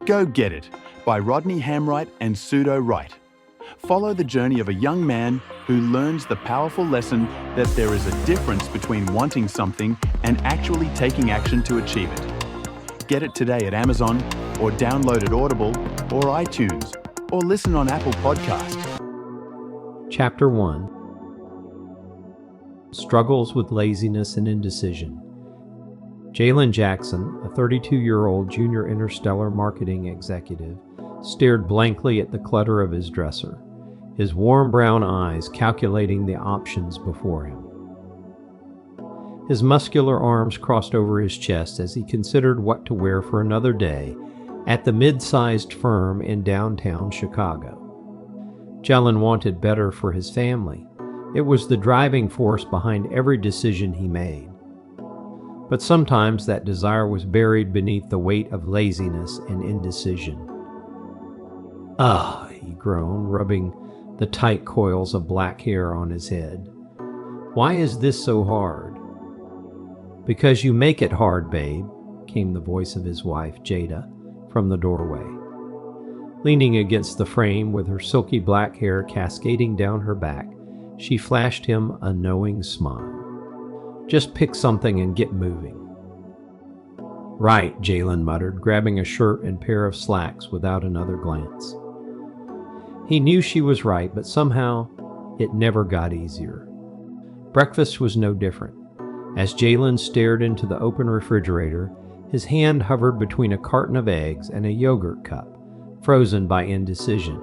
Go Get It by Rodney Hamright and Pseudo Wright. Follow the journey of a young man who learns the powerful lesson that there is a difference between wanting something and actually taking action to achieve it. Get it today at Amazon, or download at Audible or iTunes, or listen on Apple Podcasts. Chapter 1. Struggles with Laziness and Indecision. Jalen Jackson, a 32-year-old junior interstellar marketing executive, stared blankly at the clutter of his dresser, his warm brown eyes calculating the options before him. His muscular arms crossed over his chest as he considered what to wear for another day at the mid-sized firm in downtown Chicago. Jalen wanted better for his family. It was the driving force behind every decision he made. But sometimes that desire was buried beneath the weight of laziness and indecision. "Ah," he groaned, rubbing the tight coils of black hair on his head. "Why is this so hard?" "Because you make it hard, babe," came the voice of his wife, Jada, from the doorway. Leaning against the frame with her silky black hair cascading down her back, she flashed him a knowing smile. "Just pick something and get moving." "Right," Jalen muttered, grabbing a shirt and pair of slacks without another glance. He knew she was right, but somehow it never got easier. Breakfast was no different. As Jalen stared into the open refrigerator, his hand hovered between a carton of eggs and a yogurt cup, frozen by indecision.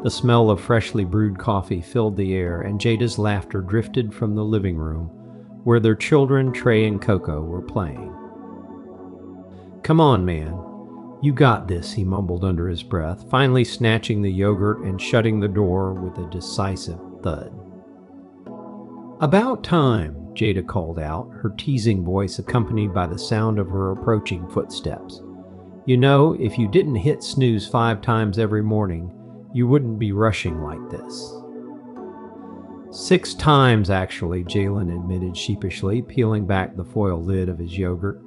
The smell of freshly brewed coffee filled the air, and Jada's laughter drifted from the living room, where their children, Trey and Coco, were playing. "Come on, man. You got this," he mumbled under his breath, finally snatching the yogurt and shutting the door with a decisive thud. "About time," Jada called out, her teasing voice accompanied by the sound of her approaching footsteps. "You know, if you didn't hit snooze 5 times every morning, you wouldn't be rushing like this." 6 times, actually, Jalen admitted sheepishly, peeling back the foil lid of his yogurt.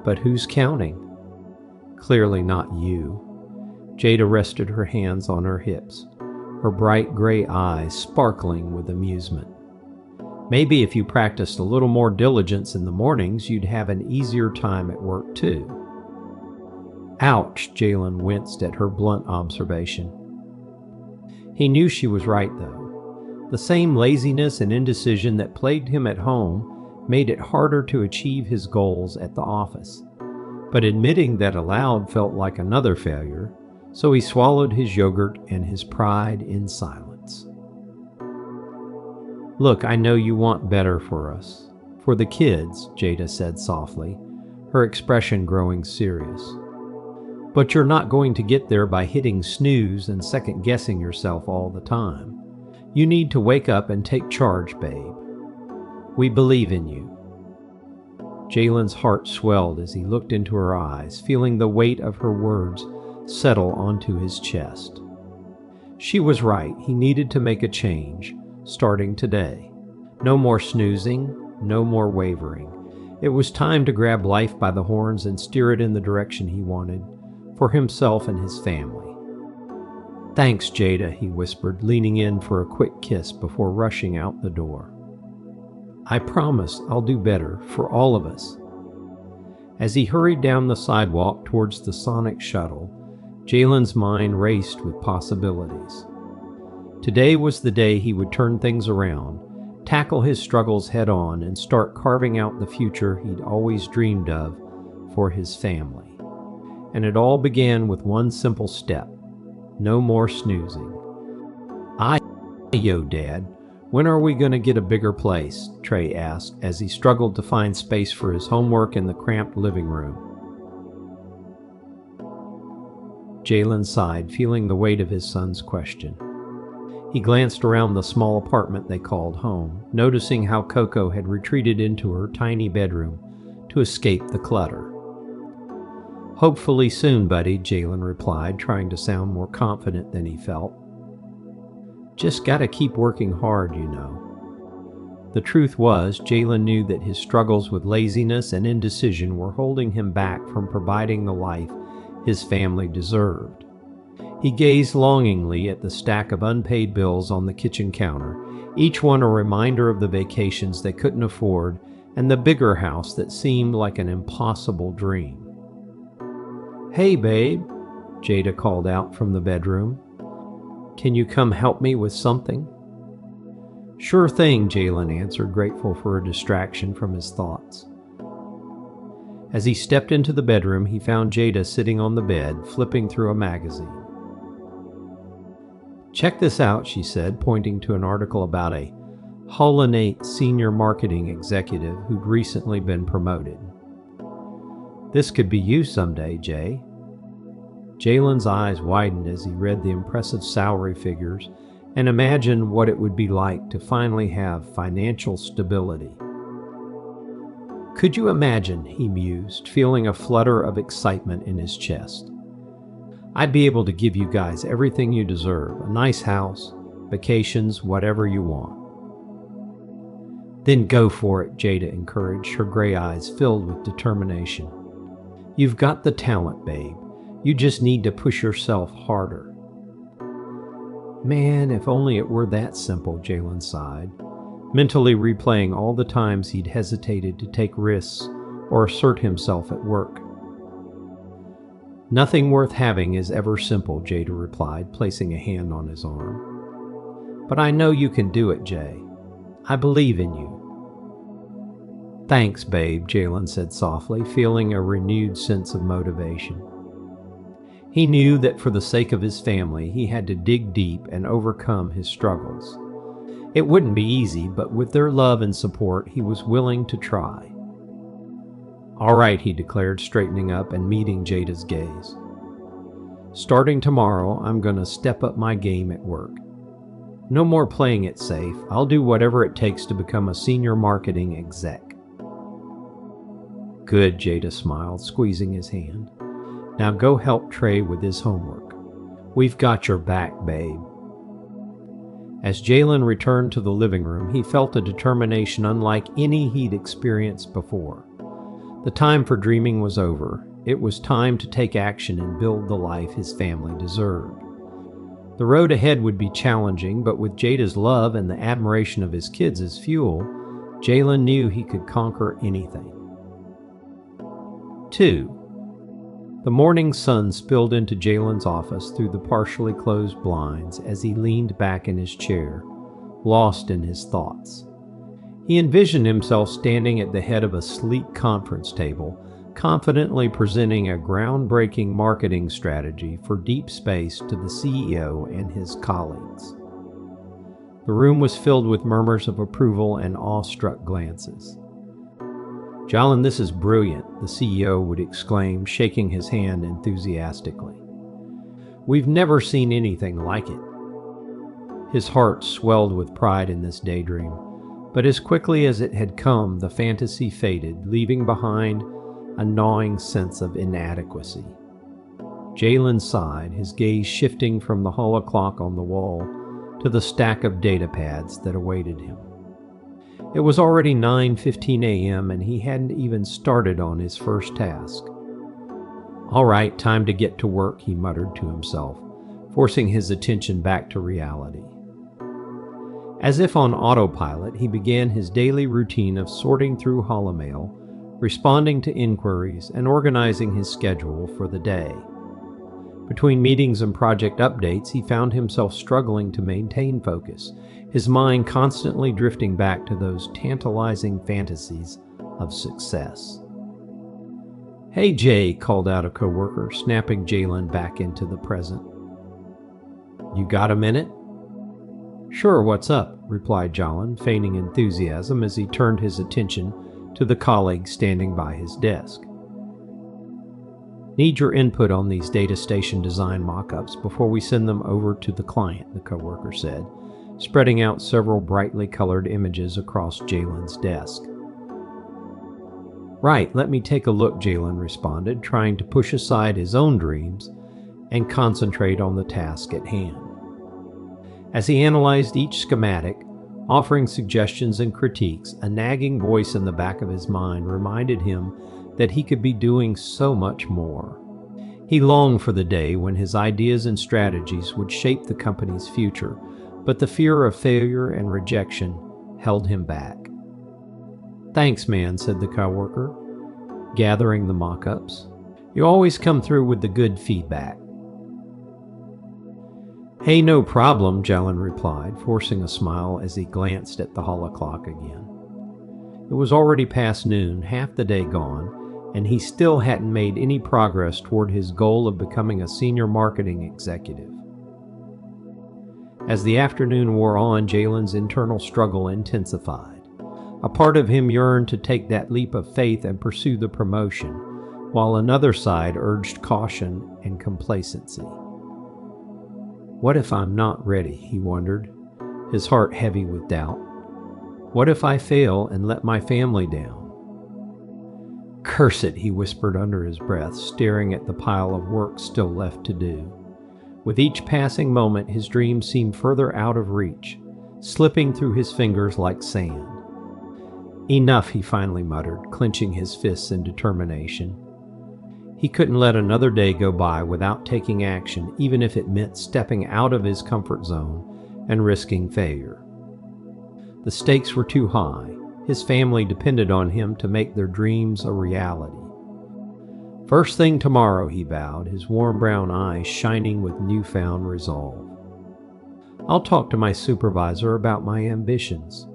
"But who's counting?" "Clearly not you." Jada rested her hands on her hips, her bright gray eyes sparkling with amusement. "Maybe if you practiced a little more diligence in the mornings, you'd have an easier time at work, too." "Ouch," Jalen winced at her blunt observation. He knew she was right, though. The same laziness and indecision that plagued him at home made it harder to achieve his goals at the office. But admitting that aloud felt like another failure, so he swallowed his yogurt and his pride in silence. "Look, I know you want better for us. For the kids," Jada said softly, her expression growing serious. "But you're not going to get there by hitting snooze and second-guessing yourself all the time. You need to wake up and take charge, babe. We believe in you." Jalen's heart swelled as he looked into her eyes, feeling the weight of her words settle onto his chest. She was right. He needed to make a change, starting today. No more snoozing, no more wavering. It was time to grab life by the horns and steer it in the direction he wanted, for himself and his family. "Thanks, Jada," he whispered, leaning in for a quick kiss before rushing out the door. "I promise I'll do better for all of us." As he hurried down the sidewalk towards the Sonic shuttle, Jalen's mind raced with possibilities. Today was the day he would turn things around, tackle his struggles head-on, and start carving out the future he'd always dreamed of for his family. And it all began with one simple step: no more snoozing. "Yo, Dad, when are we going to get a bigger place?" Trey asked as he struggled to find space for his homework in the cramped living room. Jalen sighed, feeling the weight of his son's question. He glanced around the small apartment they called home, noticing how Coco had retreated into her tiny bedroom to escape the clutter. "Hopefully soon, buddy," Jalen replied, trying to sound more confident than he felt. "Just gotta keep working hard, you know." The truth was, Jalen knew that his struggles with laziness and indecision were holding him back from providing the life his family deserved. He gazed longingly at the stack of unpaid bills on the kitchen counter, each one a reminder of the vacations they couldn't afford and the bigger house that seemed like an impossible dream. "Hey, babe," Jada called out from the bedroom. "Can you come help me with something?" "Sure thing," Jalen answered, grateful for a distraction from his thoughts. As he stepped into the bedroom, he found Jada sitting on the bed, flipping through a magazine. "Check this out," she said, pointing to an article about a Hollinate senior marketing executive who'd recently been promoted. "This could be you someday, Jay." Jalen's eyes widened as he read the impressive salary figures and imagined what it would be like to finally have financial stability. "Could you imagine," he mused, feeling a flutter of excitement in his chest. "I'd be able to give you guys everything you deserve, a nice house, vacations, whatever you want." "Then go for it," Jada encouraged, her gray eyes filled with determination. "You've got the talent, babe. You just need to push yourself harder." "Man, if only it were that simple," Jalen sighed, mentally replaying all the times he'd hesitated to take risks or assert himself at work. "Nothing worth having is ever simple," Jada replied, placing a hand on his arm. "But I know you can do it, Jay. I believe in you." "Thanks, babe," Jalen said softly, feeling a renewed sense of motivation. He knew that for the sake of his family, he had to dig deep and overcome his struggles. It wouldn't be easy, but with their love and support, he was willing to try. "All right," he declared, straightening up and meeting Jada's gaze. "Starting tomorrow, I'm going to step up my game at work. No more playing it safe. I'll do whatever it takes to become a senior marketing exec." "Good," Jada smiled, squeezing his hand. "Now go help Trey with his homework. We've got your back, babe." As Jalen returned to the living room, he felt a determination unlike any he'd experienced before. The time for dreaming was over. It was time to take action and build the life his family deserved. The road ahead would be challenging, but with Jada's love and the admiration of his kids as fuel, Jalen knew he could conquer anything. 2. The morning sun spilled into Jalen's office through the partially closed blinds as he leaned back in his chair, lost in his thoughts. He envisioned himself standing at the head of a sleek conference table, confidently presenting a groundbreaking marketing strategy for deep space to the CEO and his colleagues. The room was filled with murmurs of approval and awestruck glances. "Jalen, this is brilliant," the CEO would exclaim, shaking his hand enthusiastically. "We've never seen anything like it." His heart swelled with pride in this daydream, but as quickly as it had come, the fantasy faded, leaving behind a gnawing sense of inadequacy. Jalen sighed, his gaze shifting from the holo clock on the wall to the stack of data pads that awaited him. It was already 9:15 a.m. and he hadn't even started on his first task. "All right, time to get to work," he muttered to himself, forcing his attention back to reality. As if on autopilot, he began his daily routine of sorting through holomail, responding to inquiries, and organizing his schedule for the day. Between meetings and project updates, he found himself struggling to maintain focus, his mind constantly drifting back to those tantalizing fantasies of success. "Hey, Jay," called out a coworker, snapping Jalen back into the present. "You got a minute?" "Sure, what's up?" replied Jalen, feigning enthusiasm as he turned his attention to the colleague standing by his desk. "Need your input on these data station design mock-ups before we send them over to the client," the coworker said, spreading out several brightly colored images across Jalen's desk. "Right, let me take a look," Jalen responded, trying to push aside his own dreams and concentrate on the task at hand. As he analyzed each schematic, Offering suggestions and critiques, a nagging voice in the back of his mind reminded him that he could be doing so much more. He longed for the day when his ideas and strategies would shape the company's future, but the fear of failure and rejection held him back. "Thanks, man," said the coworker, gathering the mock-ups. "You always come through with the good feedback." "Hey, no problem," Jalen replied, forcing a smile as he glanced at the holocaust again. It was already past noon, half the day gone, and he still hadn't made any progress toward his goal of becoming a senior marketing executive. As the afternoon wore on, Jalen's internal struggle intensified. A part of him yearned to take that leap of faith and pursue the promotion, while another side urged caution and complacency. "What if I'm not ready?" he wondered, his heart heavy with doubt. "What if I fail and let my family down?" "Curse it," he whispered under his breath, staring at the pile of work still left to do. With each passing moment, his dreams seemed further out of reach, slipping through his fingers like sand. "Enough," he finally muttered, clenching his fists in determination. He couldn't let another day go by without taking action, even if it meant stepping out of his comfort zone and risking failure. The stakes were too high. His family depended on him to make their dreams a reality. "First thing tomorrow," he vowed, his warm brown eyes shining with newfound resolve. "I'll talk to my supervisor about my ambitions.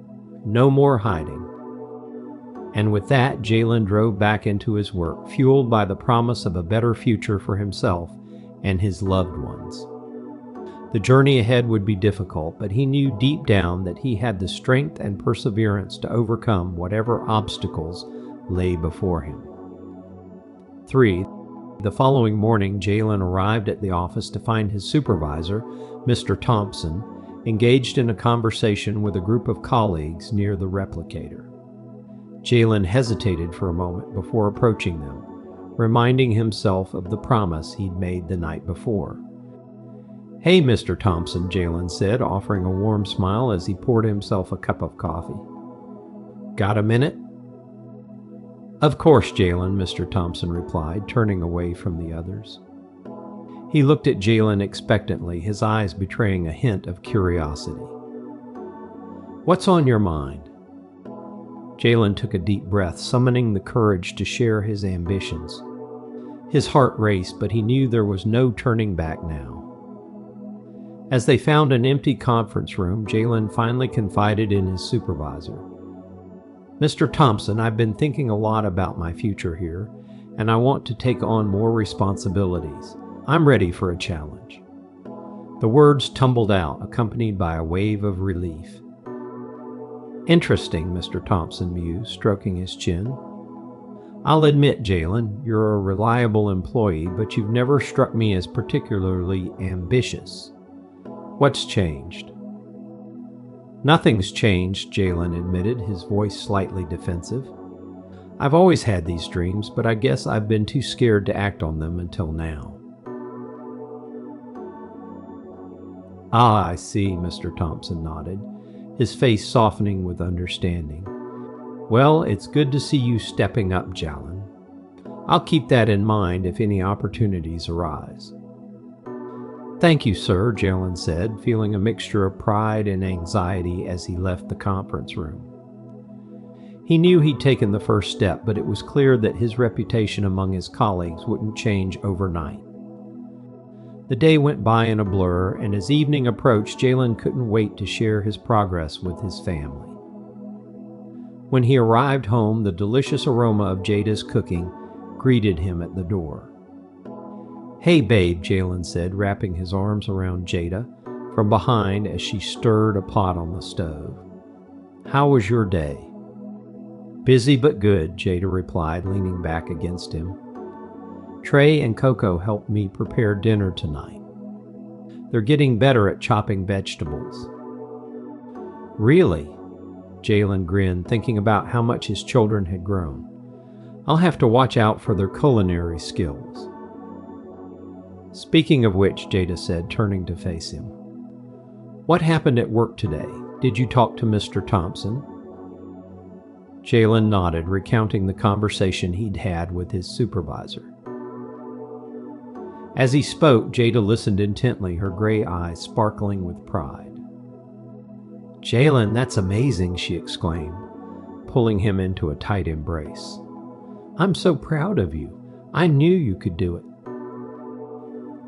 No more hiding." And with that, Jalen drove back into his work, fueled by the promise of a better future for himself and his loved ones. The journey ahead would be difficult, but he knew deep down that he had the strength and perseverance to overcome whatever obstacles lay before him. 3. The following morning, Jalen arrived at the office to find his supervisor, Mr. Thompson, engaged in a conversation with a group of colleagues near the replicator. Jalen hesitated for a moment before approaching them, reminding himself of the promise he'd made the night before. "Hey, Mr. Thompson," Jalen said, offering a warm smile as he poured himself a cup of coffee. "Got a minute?" "Of course, Jalen," Mr. Thompson replied, turning away from the others. He looked at Jalen expectantly, his eyes betraying a hint of curiosity. "What's on your mind?" Jalen took a deep breath, summoning the courage to share his ambitions. His heart raced, but he knew there was no turning back now. As they found an empty conference room, Jalen finally confided in his supervisor. "Mr. Thompson, I've been thinking a lot about my future here, and I want to take on more responsibilities. I'm ready for a challenge." The words tumbled out, accompanied by a wave of relief. "Interesting," Mr. Thompson mused, stroking his chin. "I'll admit, Jalen, you're a reliable employee, but you've never struck me as particularly ambitious. What's changed?" "Nothing's changed," Jalen admitted, his voice slightly defensive. "I've always had these dreams, but I guess I've been too scared to act on them until now." "Ah, I see," Mr. Thompson nodded, his face softening with understanding. "Well, it's good to see you stepping up, Jalen. I'll keep that in mind if any opportunities arise." "Thank you, sir," Jalen said, feeling a mixture of pride and anxiety as he left the conference room. He knew he'd taken the first step, but it was clear that his reputation among his colleagues wouldn't change overnight. The day went by in a blur, and as evening approached, Jalen couldn't wait to share his progress with his family. When he arrived home, the delicious aroma of Jada's cooking greeted him at the door. "Hey, babe," Jalen said, wrapping his arms around Jada from behind as she stirred a pot on the stove. "How was your day?" "Busy but good," Jada replied, leaning back against him. "Trey and Coco helped me prepare dinner tonight. They're getting better at chopping vegetables." "Really?" Jalen grinned, thinking about how much his children had grown. "I'll have to watch out for their culinary skills." "Speaking of which," Jada said, turning to face him, "what happened at work today? Did you talk to Mr. Thompson? Jalen nodded, recounting the conversation he'd had with his supervisor. As he spoke, Jada listened intently, her gray eyes sparkling with pride. "Jalen, that's amazing," she exclaimed, pulling him into a tight embrace. "I'm so proud of you. I knew you could do it."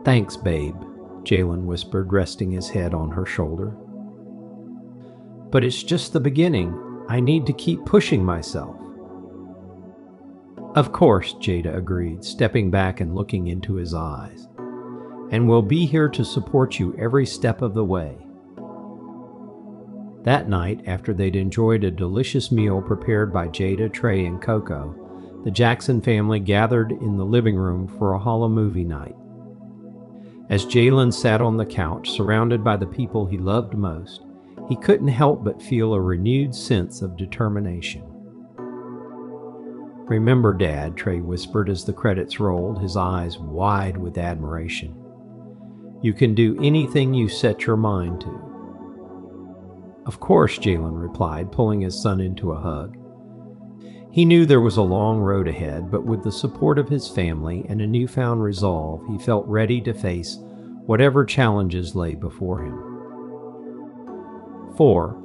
"Thanks, babe," Jalen whispered, resting his head on her shoulder. "But it's just the beginning. I need to keep pushing myself." "Of course," Jada agreed, stepping back and looking into his eyes. "And we'll be here to support you every step of the way." That night, after they'd enjoyed a delicious meal prepared by Jada, Trey, and Coco, the Jackson family gathered in the living room for a holo movie night. As Jalen sat on the couch, surrounded by the people he loved most, he couldn't help but feel a renewed sense of determination. "Remember, Dad," Trey whispered as the credits rolled, his eyes wide with admiration. "You can do anything you set your mind to." "Of course," Jalen replied, pulling his son into a hug. He knew there was a long road ahead, but with the support of his family and a newfound resolve, he felt ready to face whatever challenges lay before him. 4.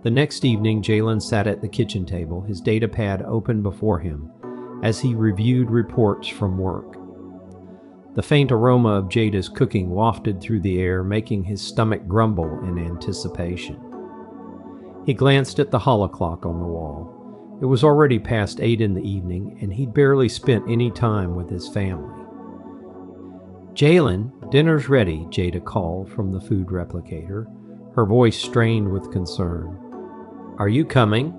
The next evening, Jalen sat at the kitchen table, his data pad open before him, as he reviewed reports from work. The faint aroma of Jada's cooking wafted through the air, making his stomach grumble in anticipation. He glanced at the holoclock on the wall. It was already past 8 in the evening, and he'd barely spent any time with his family. "Jalen, dinner's ready," Jada called from the food replicator, her voice strained with concern. "Are you coming?"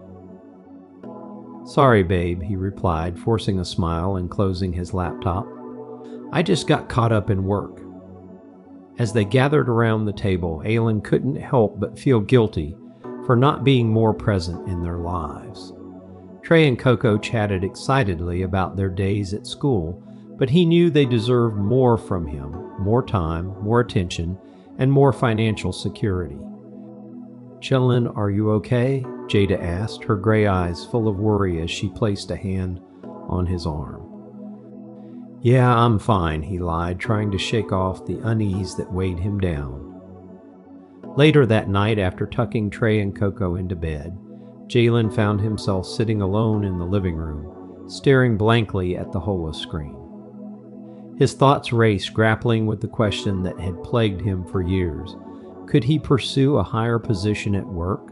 "Sorry, babe," he replied, forcing a smile and closing his laptop. "I just got caught up in work." As they gathered around the table, Aylin couldn't help but feel guilty for not being more present in their lives. Trey and Coco chatted excitedly about their days at school, but he knew they deserved more from him, more time, more attention, and more financial security. "Jalen, are you okay?" Jada asked, her gray eyes full of worry as she placed a hand on his arm. "Yeah, I'm fine," he lied, trying to shake off the unease that weighed him down. Later that night, after tucking Trey and Coco into bed, Jalen found himself sitting alone in the living room, staring blankly at the holoscreen. His thoughts raced, grappling with the question that had plagued him for years. Could he pursue a higher position at work?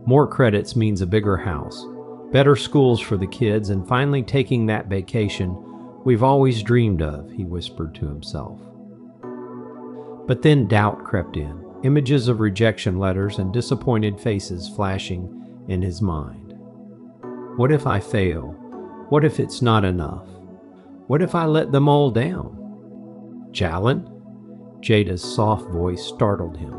More credits means a bigger house, better schools for the kids, and finally taking that vacation we've always dreamed of, he whispered to himself. But then doubt crept in, images of rejection letters and disappointed faces flashing in his mind. What if I fail? What if it's not enough? What if I let them all down? "Jalen?" Jada's soft voice startled him.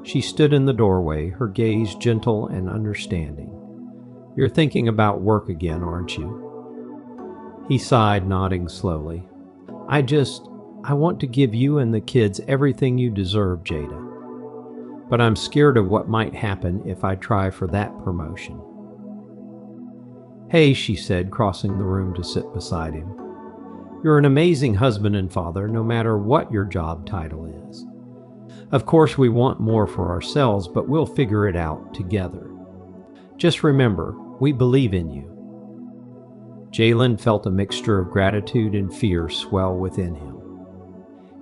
She stood in the doorway, her gaze gentle and understanding. "You're thinking about work again, aren't you?" He sighed, nodding slowly. I want to give you and the kids everything you deserve, Jada. But I'm scared of what might happen if I try for that promotion." "Hey," she said, crossing the room to sit beside him. "You're an amazing husband and father, no matter what your job title is. Of course, we want more for ourselves, but we'll figure it out together. Just remember, we believe in you." Jalen felt a mixture of gratitude and fear swell within him.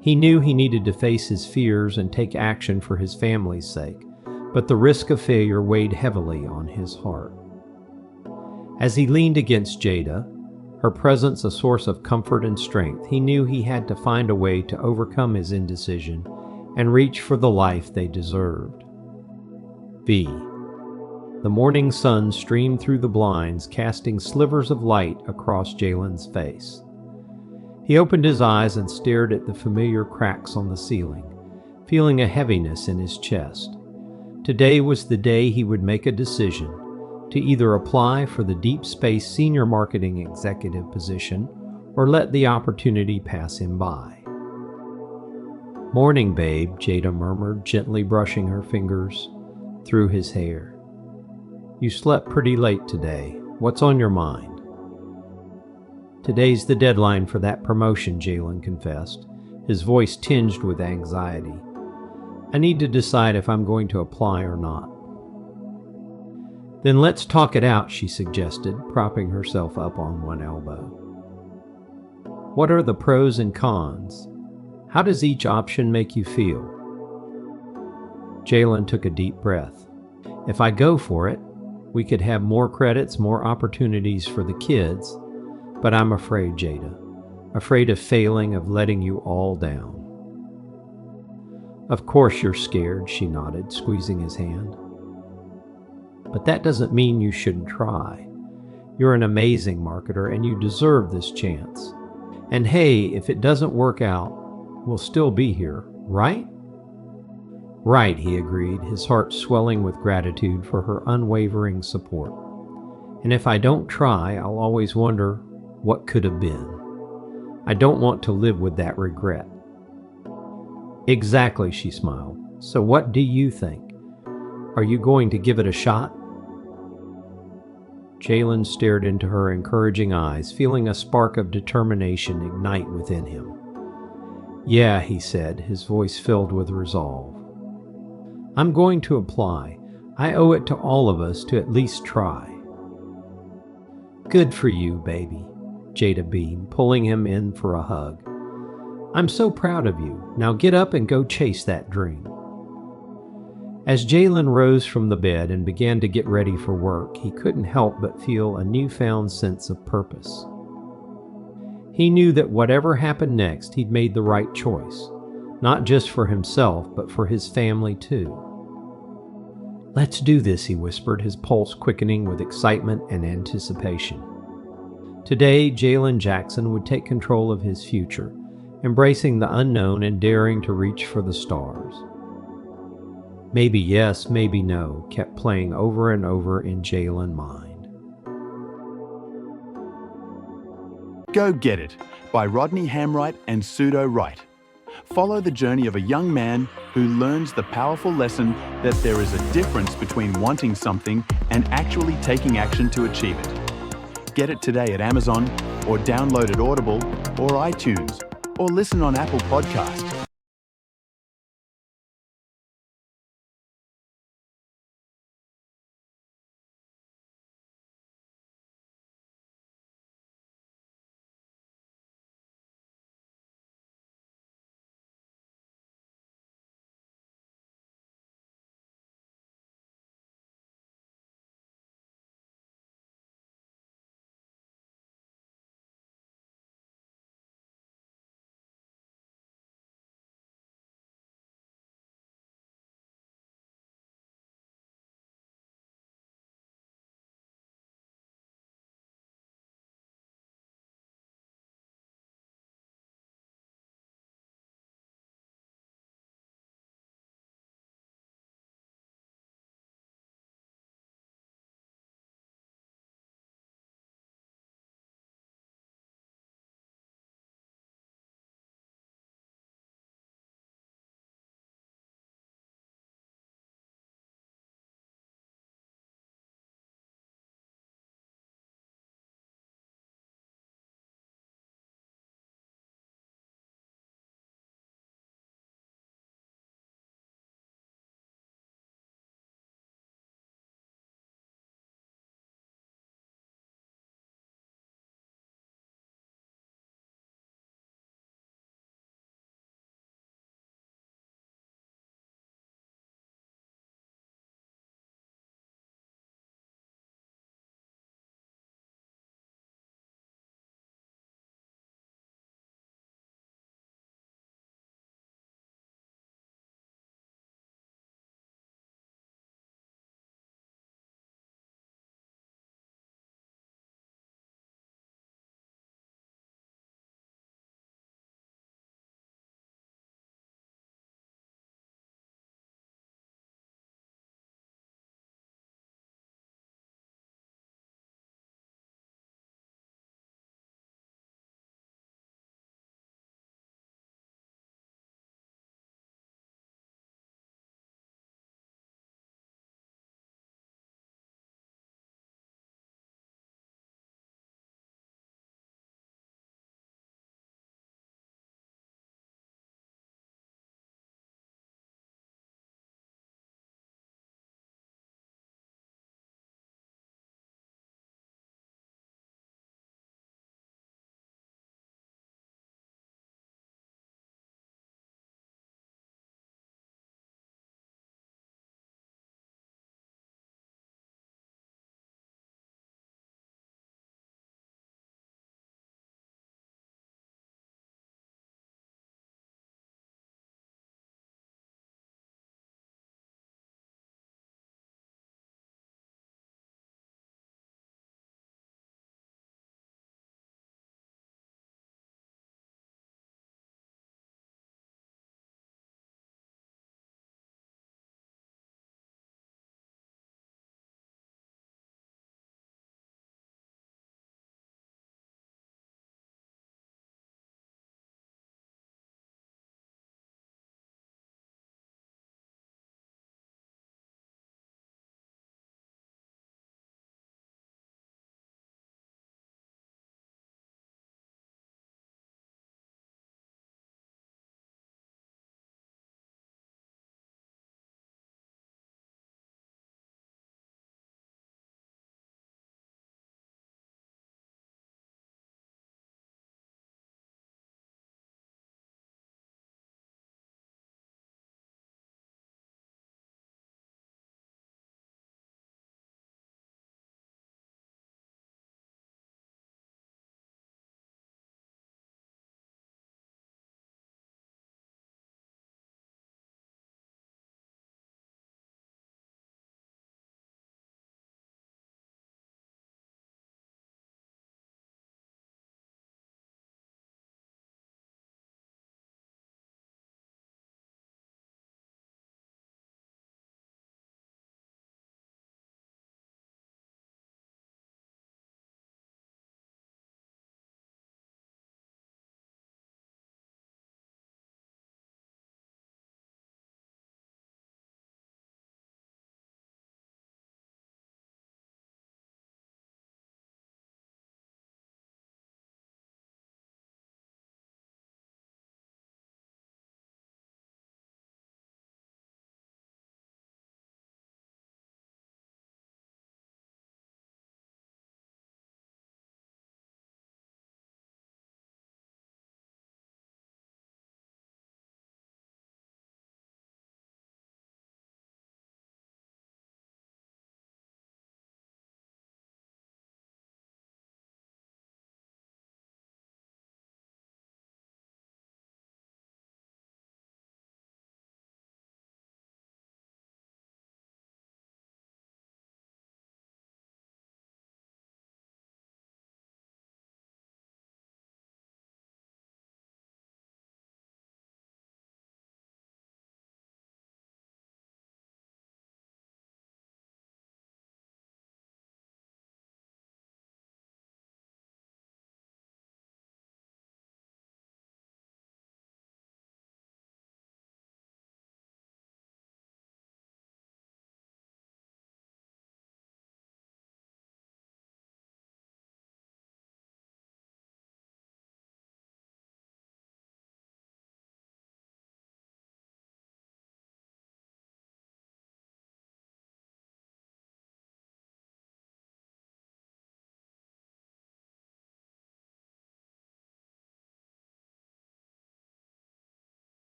He knew he needed to face his fears and take action for his family's sake, but the risk of failure weighed heavily on his heart. As he leaned against Jada, her presence a source of comfort and strength, he knew he had to find a way to overcome his indecision and reach for the life they deserved. V. The morning sun streamed through the blinds, casting slivers of light across Jalen's face. He opened his eyes and stared at the familiar cracks on the ceiling, feeling a heaviness in his chest. Today was the day he would make a decision to either apply for the Deep Space Senior Marketing Executive position or let the opportunity pass him by. "Morning, babe," Jada murmured, gently brushing her fingers through his hair. "You slept pretty late today. What's on your mind?" "Today's the deadline for that promotion," Jalen confessed, his voice tinged with anxiety. "I need to decide if I'm going to apply or not." "Then let's talk it out," she suggested, propping herself up on one elbow. "What are the pros and cons? How does each option make you feel?" Jalen took a deep breath. "If I go for it, we could have more credits, more opportunities for the kids, but I'm afraid, Jada. Afraid of failing, of letting you all down." "Of course you're scared," she nodded, squeezing his hand. "But that doesn't mean you shouldn't try. You're an amazing marketer and you deserve this chance. And hey, if it doesn't work out, we'll still be here, right?" "Right," he agreed, his heart swelling with gratitude for her unwavering support. "And if I don't try, I'll always wonder what could have been. I don't want to live with that regret." "Exactly," she smiled. "So what do you think? Are you going to give it a shot?" Jalen stared into her encouraging eyes, feeling a spark of determination ignite within him. "Yeah," he said, his voice filled with resolve. "I'm going to apply. I owe it to all of us to at least try." "Good for you, baby," Jada beamed, pulling him in for a hug. "I'm so proud of you. Now get up and go chase that dream." As Jalen rose from the bed and began to get ready for work, he couldn't help but feel a newfound sense of purpose. He knew that whatever happened next, he'd made the right choice, not just for himself, but for his family too. "Let's do this," he whispered, his pulse quickening with excitement and anticipation. Today, Jalen Jackson would take control of his future, embracing the unknown and daring to reach for the stars. "Maybe yes, maybe no," kept playing over and over in Jalen's mind. Go Get It by Rodney Hamright and Pseudo Wright. Follow the journey of a young man who learns the powerful lesson that there is a difference between wanting something and actually taking action to achieve it. Get it today at Amazon, or download at Audible or iTunes, or listen on Apple Podcasts.